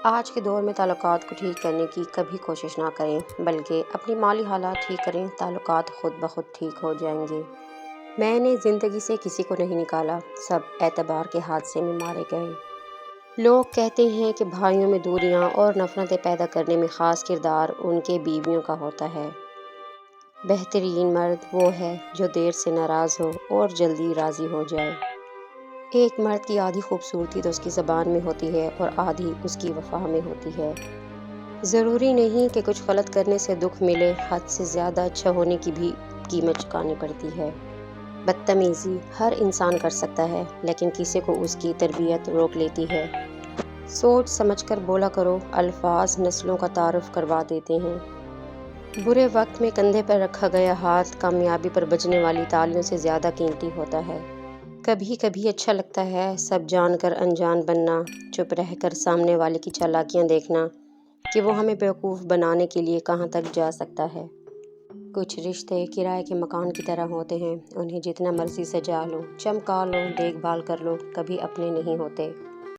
آج کے دور میں تعلقات کو ٹھیک کرنے کی کبھی کوشش نہ کریں، بلکہ اپنی مالی حالات ٹھیک کریں، تعلقات خود بخود ٹھیک ہو جائیں گے۔ میں نے زندگی سے کسی کو نہیں نکالا، سب اعتبار کے حادثے میں مارے گئے۔ لوگ کہتے ہیں کہ بھائیوں میں دوریاں اور نفرتیں پیدا کرنے میں خاص کردار ان کے بیویوں کا ہوتا ہے۔ بہترین مرد وہ ہے جو دیر سے ناراض ہو اور جلدی راضی ہو جائے۔ ایک مرد کی آدھی خوبصورتی تو اس کی زبان میں ہوتی ہے اور آدھی اس کی وفا میں ہوتی ہے۔ ضروری نہیں کہ کچھ غلط کرنے سے دکھ ملے، حد سے زیادہ اچھا ہونے کی بھی قیمت چکانی پڑتی ہے۔ بدتمیزی ہر انسان کر سکتا ہے، لیکن کسی کو اس کی تربیت روک لیتی ہے۔ سوچ سمجھ کر بولا کرو، الفاظ نسلوں کا تعارف کروا دیتے ہیں۔ برے وقت میں کندھے پر رکھا گیا ہاتھ کامیابی پر بجنے والی تالیوں سے زیادہ قیمتی ہوتا ہے۔ کبھی کبھی اچھا لگتا ہے سب جان کر انجان بننا، چپ رہ کر سامنے والے کی چالاکیاں دیکھنا کہ وہ ہمیں بیوقوف بنانے کے لیے کہاں تک جا سکتا ہے۔ کچھ رشتے کرائے کے مکان کی طرح ہوتے ہیں، انہیں جتنا مرضی سجا لو، چمکا لو، دیکھ بھال کر لو، کبھی اپنے نہیں ہوتے۔